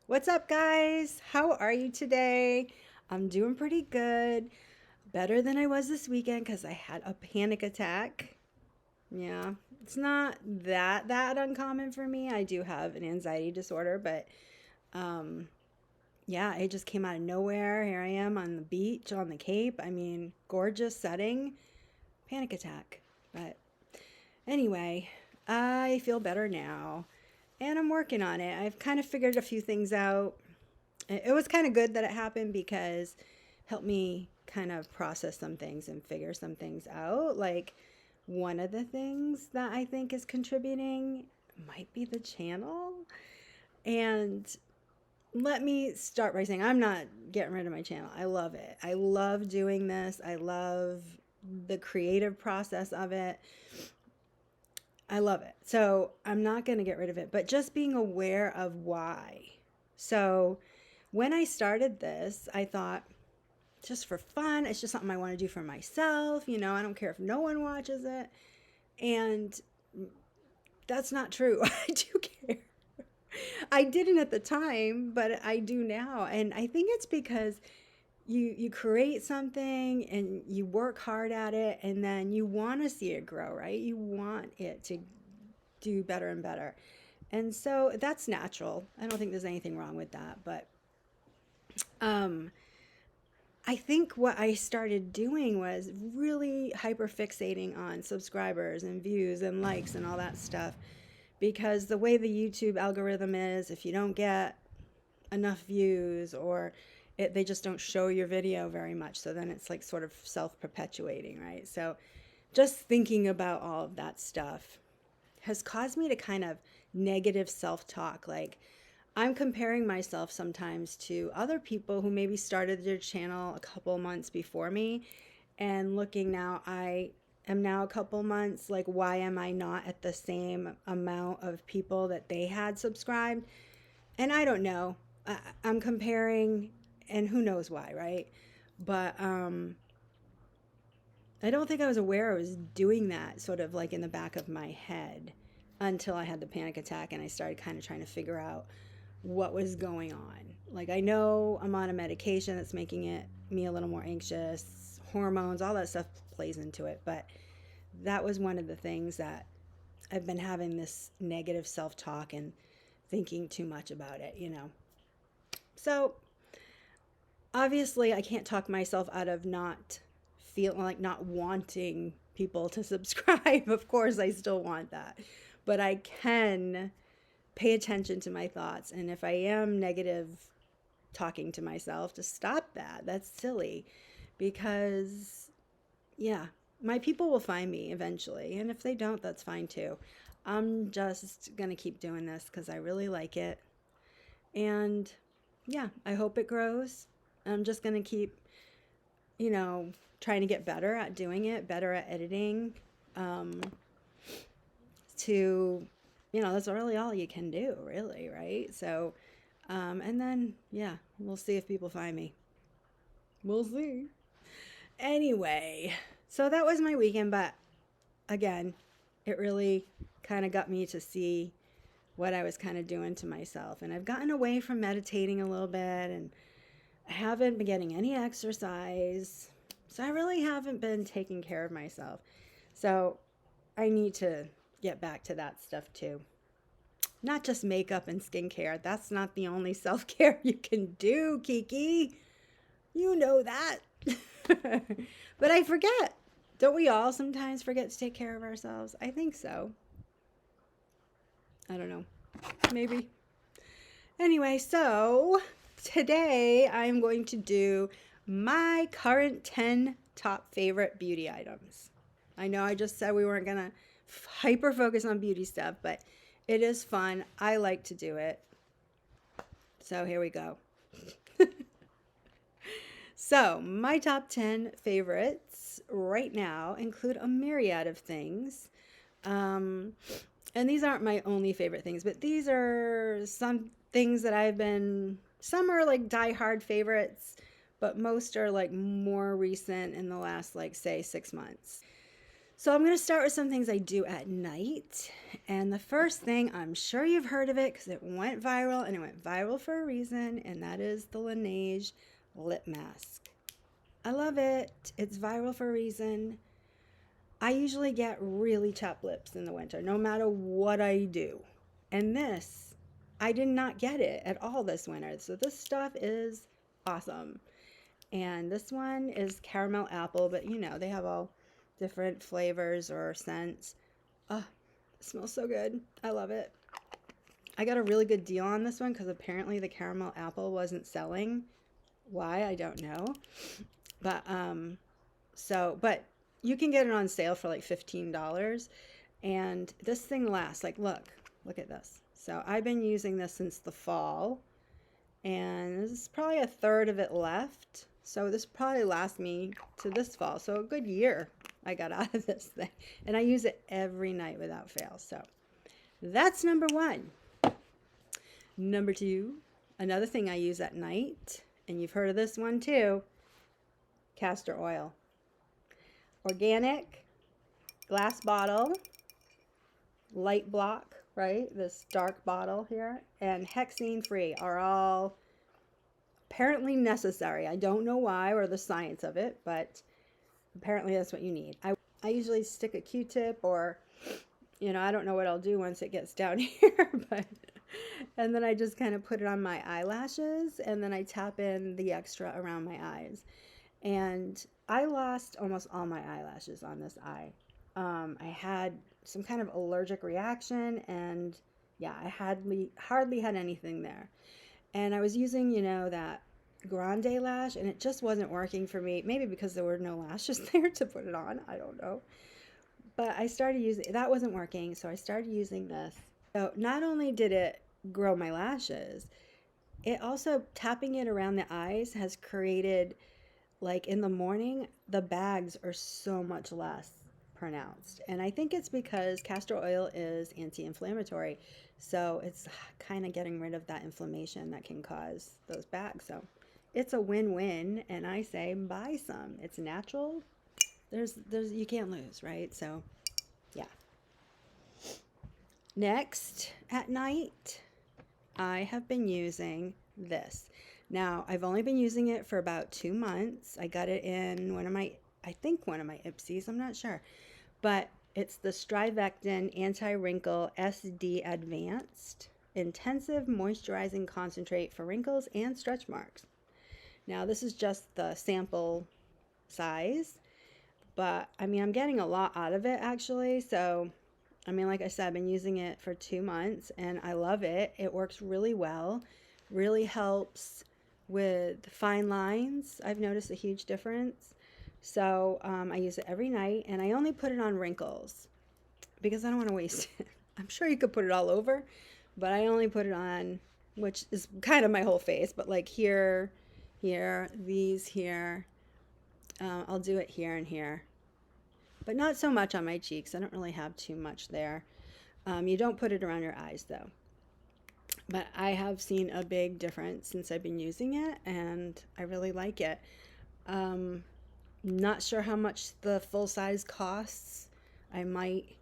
What's up, guys? How are you today? I'm doing pretty good. Better than I was this weekend because I had a panic attack. Yeah, it's not that uncommon for me. I do have an anxiety disorder, but um, yeah, it just came out of nowhere. Here I am on the beach, on the Cape. I mean, gorgeous setting. Panic attack. But anyway, I feel better now, and I'm working on it. I've kind of figured a few things out. It was kind of good that it happened because it helped me kind of process some things and figure some things out. Like one of the things that I think is contributing might be the channel. And let me start by saying I'm not getting rid of my channel. I love it. I love doing this. I love the creative process of it. I love it. So I'm not going to get rid of it, but just being aware of why. So when I started this, I thought, just for fun, it's just something I want to do for myself. I don't care if no one watches it. And that's not true. I do care. I didn't at the time, but I do now. And I think it's because you create something and you work hard at it, and then you want to see it grow, right? You want it to do better and better. And so that's natural. I don't think there's anything wrong with that, but um I think what I started doing was really hyper fixating on subscribers and views and likes and all that stuff, because the way the YouTube algorithm is, if you don't get enough views, or they just don't show your video very much, so then it's like sort of self-perpetuating, right? So just thinking about all of that stuff has caused me to kind of negative self-talk. Like, I'm comparing myself sometimes to other people who maybe started their channel a couple months before me, and looking now, I am now a couple months, like, why am I not at the same amount of people that they had subscribed? And I don't know. I'm comparing, and who knows why, right? But I don't think I was aware I was doing that, sort of like in the back of my head, until I had the panic attack and I started kind of trying to figure out what was going on. Like, I know I'm on a medication that's making me a little more anxious, hormones, all that stuff plays into it, but that was one of the things that I've been having, this negative self-talk and thinking too much about it. So obviously I can't talk myself out of not feeling like not wanting people to subscribe. Of course, I still want that, but I can pay attention to my thoughts. And if I am negative talking to myself, to stop that. That's silly, because, yeah, my people will find me eventually. And if they don't, that's fine too. I'm just going to keep doing this because I really like it. And yeah, I hope it grows. I'm just going to keep, you know, trying to get better at doing it, better at editing. Um, to, that's really all you can do, really, right? So, and then, yeah, we'll see if people find me. We'll see. Anyway, so that was my weekend, but again, it really kind of got me to see what I was kind of doing to myself. And I've gotten away from meditating a little bit, and I haven't been getting any exercise. So I really haven't been taking care of myself. So I need to get back to that stuff too. Not just makeup and skincare. That's not the only self-care you can do, Kiki. You know that. But I forget. Don't we all sometimes forget to take care of ourselves? I think so. I don't know. Maybe. Anyway, so today I'm going to do my current 10 top favorite beauty items. I know I just said we weren't going to hyper focus on beauty stuff, but it is fun. I like to do it. So here we go. So my top 10 favorites right now include a myriad of things. And these aren't my only favorite things, but these are some things that some are like die-hard favorites, but most are like more recent in the last, like, say, 6 months. So I'm going to start with some things I do at night. And the first thing, I'm sure you've heard of it because it went viral, and it went viral for a reason, and that is the Laneige lip mask. I love it. It's viral for a reason. I usually get really chapped lips in the winter, no matter what I do. And this, I did not get it at all this winter. So this stuff is awesome. And this one is caramel apple, but you know, they have all different flavors or scents. Oh, it smells so good. I love it. I got a really good deal on this one because apparently the caramel apple wasn't selling. Why, I don't know. But but you can get it on sale for like $15. And this thing lasts, like, look at this. So I've been using this since the fall, and this is probably a third of it left. So this probably lasts me to this fall. So a good year I got out of this thing. And I use it every night without fail. So that's number one. Number two, another thing I use at night, and you've heard of this one too, castor oil. Organic, glass bottle, light block, right? This dark bottle here, and hexane free are all apparently necessary. I don't know why or the science of it, but apparently that's what you need. I usually stick a Q-tip, or, you know, I don't know what I'll do once it gets down here, but, and then I just kind of put it on my eyelashes, and then I tap in the extra around my eyes. And I lost almost all my eyelashes on this eye. I had some kind of allergic reaction, and yeah, I hardly had anything there. And I was using, you know, that grande lash, and it just wasn't working for me. Maybe because there were no lashes there to put it on. I don't know. But I started using, that wasn't working, so I started using this. So not only did it grow my lashes, it also, tapping it around the eyes has created, like in the morning, the bags are so much less pronounced. And I think it's because castor oil is anti-inflammatory. So it's kind of getting rid of that inflammation that can cause those bags. So it's a win-win, and I say buy some. It's natural. There's you can't lose, right? So yeah. Next, at night, I have been using this. Now, I've only been using it for about 2 months. I got it in one of my Ipsies, I'm not sure. But it's the Strivectin Anti-Wrinkle SD Advanced Intensive Moisturizing Concentrate for Wrinkles and Stretch Marks. Now, this is just the sample size, but I mean, I'm getting a lot out of it actually. So, I mean, like I said, I've been using it for 2 months and I love it. It works really well, really helps with fine lines. I've noticed a huge difference. So I use it every night, and I only put it on wrinkles because I don't want to waste it. I'm sure you could put it all over, but I only put it on, which is kind of my whole face, but like here, these here. I'll do it here and here, but not so much on my cheeks. I don't really have too much there. You don't put it around your eyes though. But I have seen a big difference since I've been using it, and I really like it. Not sure how much the full size costs. I might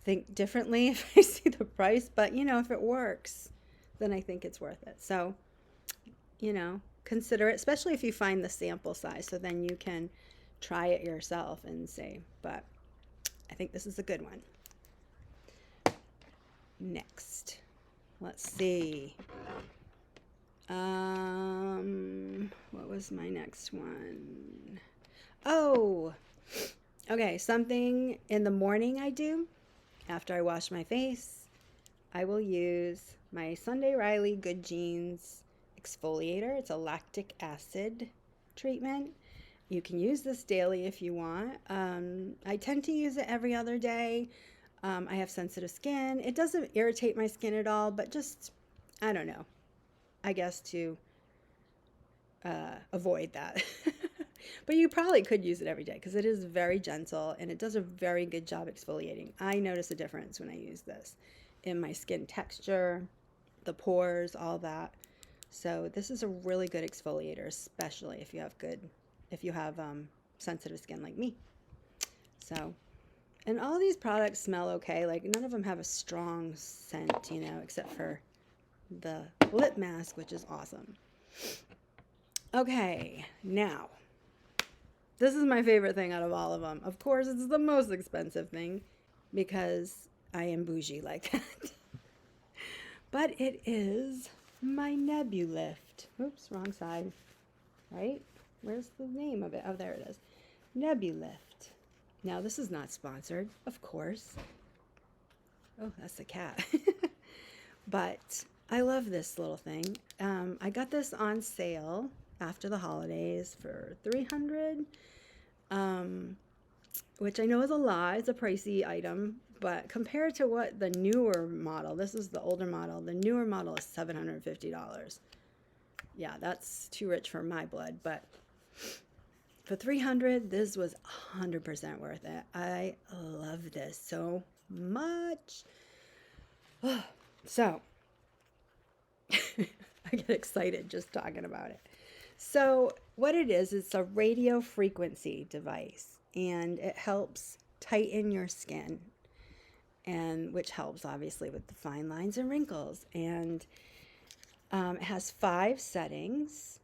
think differently if I see the price, but you know, if it works, then I think it's worth it. So, you know, consider it, especially if you find the sample size, so then you can try it yourself and say, but I think this is a good one. Next, let's see. What was my next one? Oh, okay, something in the morning I do after I wash my face. I will use my Sunday Riley Good Genes exfoliator. It's a lactic acid treatment. You can use this daily if you want. I tend to use it every other day. I have sensitive skin. It doesn't irritate my skin at all, but just, I don't know, I guess to avoid that. But you probably could use it every day because it is very gentle and it does a very good job exfoliating. I notice a difference when I use this in my skin texture, the pores, all that. So this is a really good exfoliator, especially if you have sensitive skin like me. So And all these products smell okay. Like none of them have a strong scent, you know, except for the lip mask, which is awesome. Okay, now, this is my favorite thing out of all of them. Of course, it's the most expensive thing because I am bougie like that. But it is my Nebulift. Oops, wrong side. Right? Where's the name of it? Oh, there it is. Nebulift. Now, this is not sponsored, of course. Oh, that's the cat. But I love this little thing. I got this on sale after the holidays for $300, which I know is a lot. It's a pricey item, but compared to what the newer model, this is the older model, the newer model is $750. Yeah, that's too rich for my blood, but for $300, this was 100% worth it. I love this so much. So, I get excited just talking about it. So, what it is, it's a radio frequency device, and it helps tighten your skin, and which helps obviously with the fine lines and wrinkles. And it has 5 settings.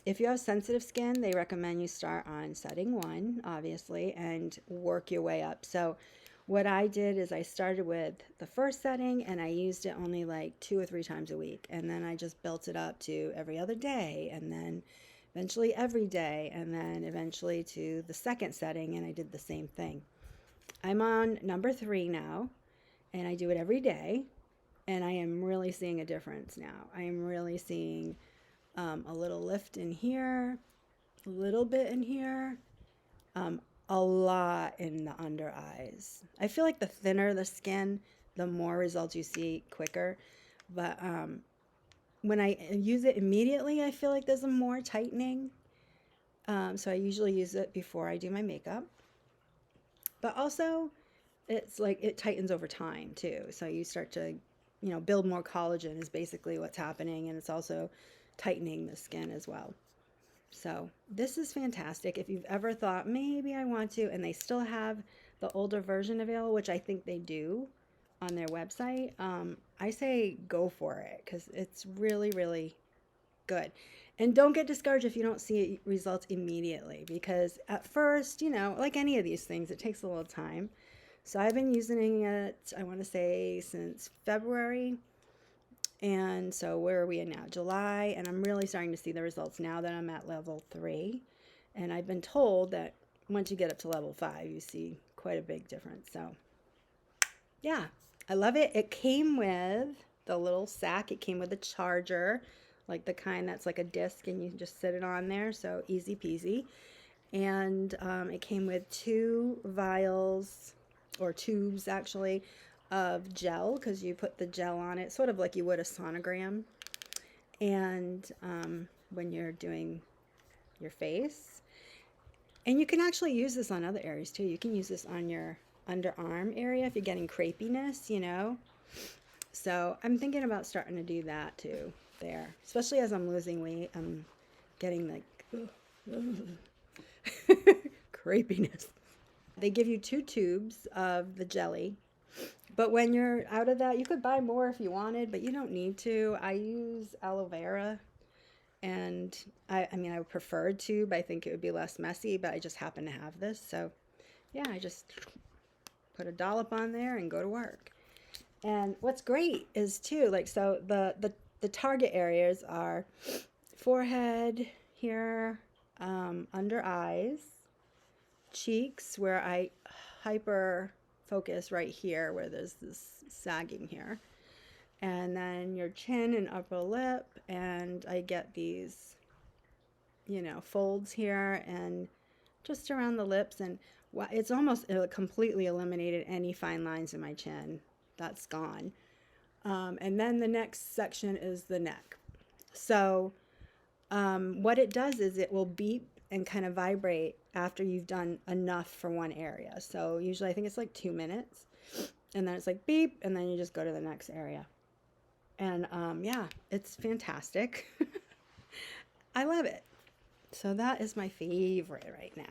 If you have sensitive skin, they recommend you start on setting 1, obviously, and work your way up. So what I did is I started with the first setting, and I used it only like 2 or 3 times a week. And then I just built it up to every other day, and then eventually every day, and then eventually to the second setting, and I did the same thing. I'm on number 3 now, and I do it every day, and I am really seeing a difference now. I am really seeing a little lift in here, a little bit in here, a lot in the under eyes. I feel like the thinner the skin, the more results you see quicker. But when I use it immediately, I feel like there's a more tightening. So I usually use it before I do my makeup. But also, it's like it tightens over time too. So you start to, you know, build more collagen is basically what's happening. And it's also tightening the skin as well. So this is fantastic. If you've ever thought maybe I want to, and they still have the older version available, which I think they do on their website, I say go for it because it's really, really good. And don't get discouraged if you don't see results immediately, because at first, you know, like any of these things, it takes a little time. So I've been using it, I want to say, since February. And so where are we in now? July. And I'm really starting to see the results now that I'm at level 3. And I've been told that once you get up to level 5, you see quite a big difference. So yeah, I love it. It came with the little sack. It came with a charger, like the kind that's like a disc and you can just sit it on there. So easy peasy. And it came with 2 vials, or tubes actually, of gel, because you put the gel on it sort of like you would a sonogram. And when you're doing your face, and you can actually use this on other areas too. You can use this on your underarm area if you're getting crepiness, you know. So I'm thinking about starting to do that too there, especially as I'm losing weight. I'm getting like crepiness. They give you 2 tubes of the jelly. But when you're out of that, you could buy more if you wanted, but you don't need to. I use aloe vera, and I mean, I would prefer a tube. I think it would be less messy, but I just happen to have this. So, yeah, I just put a dollop on there and go to work. And what's great is, too, like, so the target areas are forehead here, under eyes, cheeks, where I hyper focus right here where there's this sagging here, and then your chin and upper lip, and I get these, you know, folds here and just around the lips, and it's almost completely eliminated any fine lines in my chin. That's gone. And then the next section is the neck. So what it does is it will beep and kind of vibrate after you've done enough for one area. So usually I think it's like 2 minutes, and then it's like beep, and then you just go to the next area. And yeah, it's fantastic. I love it. So that is my favorite right now,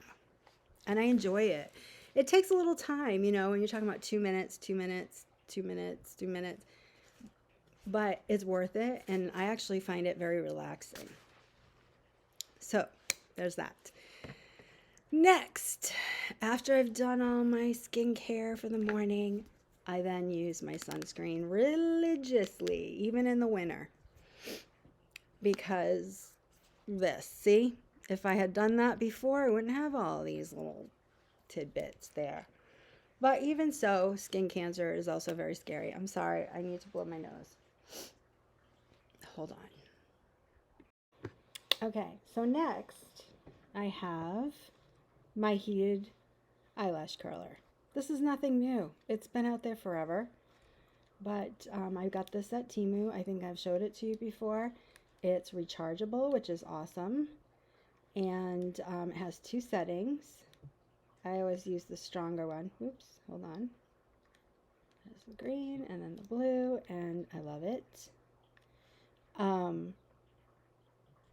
and I enjoy it. It takes a little time, you know, when you're talking about 2 minutes, 2 minutes, 2 minutes, 2 minutes, but it's worth it. And I actually find it very relaxing. So there's that. Next, after I've done all my skincare for the morning, I then use my sunscreen religiously, even in the winter. Because see, if I had done that before, I wouldn't have all these little tidbits there. But even so, skin cancer is also very scary. I'm sorry, I need to blow my nose. Hold on. Okay, so next I have my heated eyelash curler. This is nothing new. It's been out there forever. But I got this at Temu. I think I've showed it to you before. It's rechargeable, which is awesome. And it has 2 settings. I always use the stronger one. Oops, hold on. There's the green and then the blue, and I love it.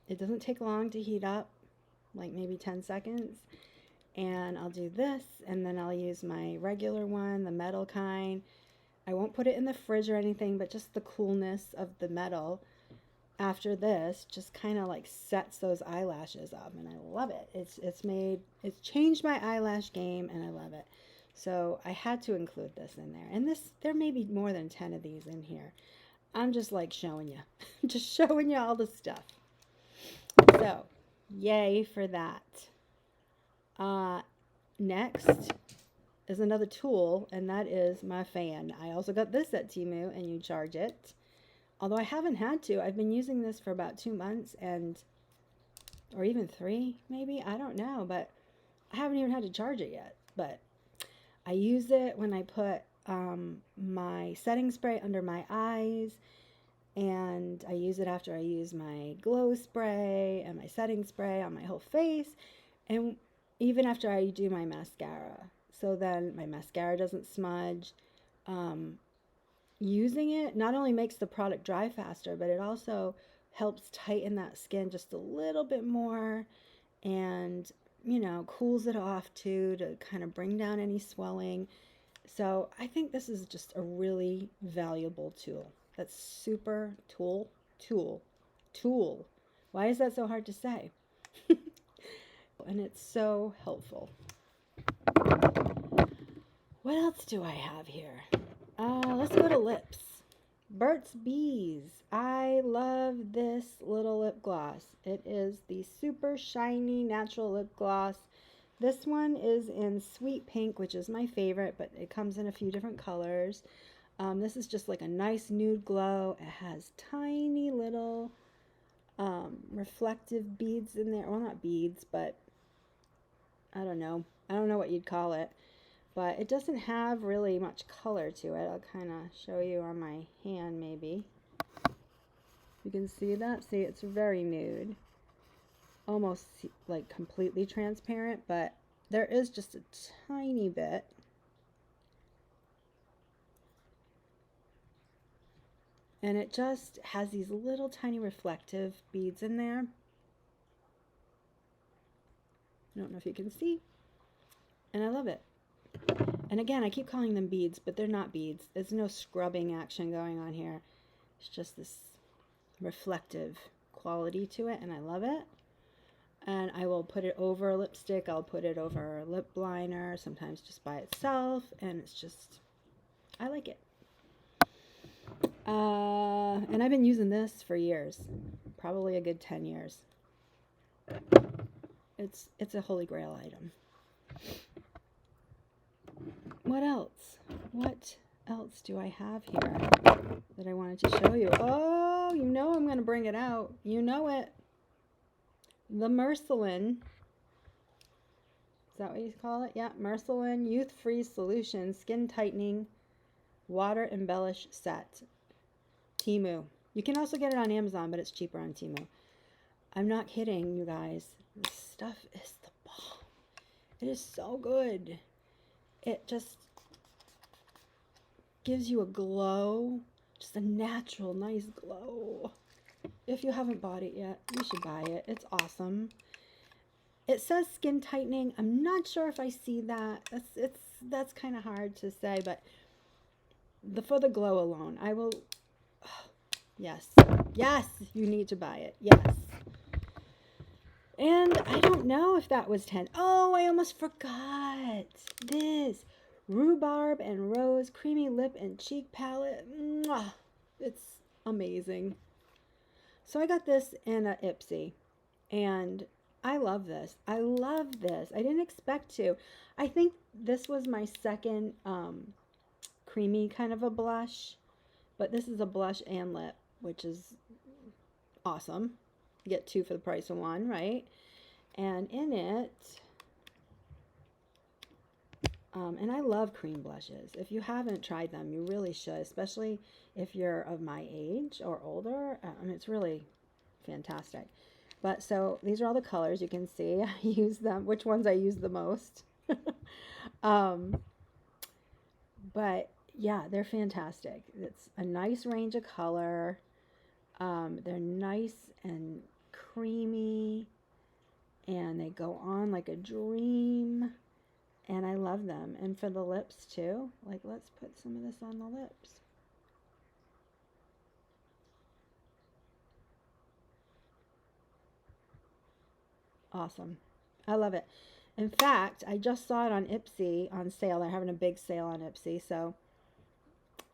It doesn't take long to heat up, like maybe 10 seconds. And I'll do this, and then I'll use my regular one, the metal kind. I won't put it in the fridge or anything, but just the coolness of the metal after this just kind of like sets those eyelashes up, and I love it. It's changed my eyelash game, and I love it. So I had to include this in there. And there may be more than 10 of these in here. I'm just like showing you. Just showing you all the stuff. So, yay for that. Next is another tool, and that is my fan. I also got this at Temu, and you charge it. Although I haven't had to. I've been using this for about 2 months, or even 3, maybe. I don't know, but I haven't even had to charge it yet. But I use it when I put my setting spray under my eyes, and I use it after I use my glow spray and my setting spray on my whole face, and even after I do my mascara. So then my mascara doesn't smudge. Using it not only makes the product dry faster, but it also helps tighten that skin just a little bit more, and cools it off too, to kind of bring down any swelling. So I think this is just a really valuable tool. That's super tool. Why is that so hard to say? And it's so helpful. What else do I have here? Let's go to lips. Burt's Bees. I love this little lip gloss. It is the super shiny natural lip gloss. This one is in Sweet Pink, which is my favorite, but it comes in a few different colors. This is just like a nice nude glow. It has tiny little reflective beads in there. Well, not beads, but I don't know. I don't know what you'd call it. But it doesn't have really much color to it. I'll kind of show you on my hand maybe. You can see that? See, it's very nude. Almost like completely transparent, but there is just a tiny bit. And it just has these little tiny reflective beads in there. I don't know if you can see. And I love it. And again, I keep calling them beads, but they're not beads. There's no scrubbing action going on here. It's just this reflective quality to it, and I love it. And I will put it over a lipstick. I'll put it over a lip liner, sometimes just by itself, and it's just, I like it. And I've been using this for years, probably a good 10 years. It's a holy grail item. What else? What else do I have here that I wanted to show you? Oh, you know I'm going to bring it out. You know it. The Mercilin. Is that what you call it? Yeah, Mercilin Youth Freeze Solution Skin Tightening Water Embellish Set. Temu. You can also get it on Amazon, but it's cheaper on Temu. I'm not kidding, you guys. This stuff is the bomb. It is so good. It just gives you a glow, just a natural, nice glow. If you haven't bought it yet, you should buy it. It's awesome. It says skin tightening. I'm not sure if I see that. That's kind of hard to say, but for the glow alone, I will. Oh, yes, yes, you need to buy it. Yes. And I don't know if that was 10. Oh, I almost forgot this rhubarb and rose creamy lip and cheek palette. Mwah. It's amazing. So I got this in a Ipsy, and I love this. I love this. I didn't expect to. I think this was my second creamy kind of a blush, but this is a blush and lip, which is awesome. You get two for the price of one, right? And in it, and I love cream blushes. If you haven't tried them, you really should, especially if you're of my age or older. I mean, it's really fantastic. But so these are all the colors you can see. I use them, which ones I use the most. um, but yeah, they're fantastic. It's a nice range of color. They're nice and creamy, and they go on like a dream. And I love them. And for the lips too. Like, let's put some of this on the lips. Awesome. I love it. In fact, I just saw it on Ipsy on sale. They're having a big sale on Ipsy. So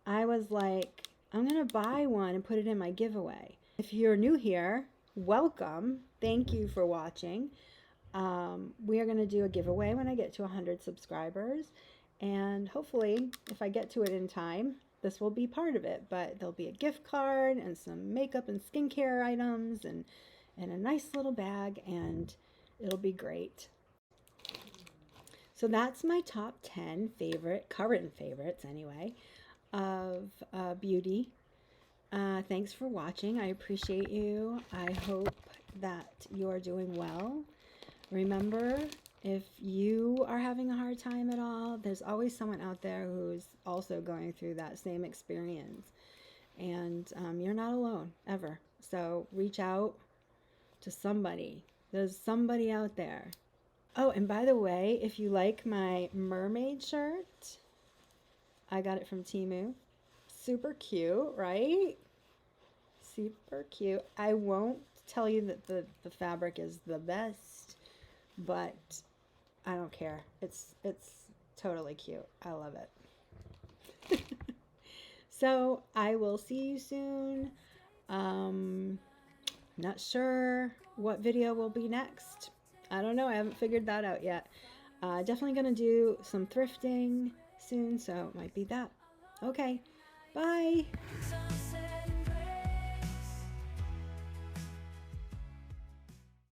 I was like, I'm going to buy one and put it in my giveaway. If you're new here, welcome. Thank you for watching. We are going to do a giveaway when I get to 100 subscribers. And hopefully, if I get to it in time, this will be part of it. But there'll be a gift card and some makeup and skincare items and a nice little bag. And it'll be great. So that's my top 10 current favorites anyway, of beauty. Thanks for watching. I appreciate you. I hope that you're doing well. Remember, if you are having a hard time at all, there's always someone out there who's also going through that same experience. And you're not alone, ever. So reach out to somebody. There's somebody out there. Oh, and by the way, if you like my mermaid shirt, I got it from Temu. Super cute, right? Super cute. I won't tell you that the fabric is the best, but I don't care. It's totally cute. I love it. So I will see you soon. Not sure what video will be next. I don't know. I haven't figured that out yet. Definitely going to do some thrifting soon, so it might be that. Okay. Bye.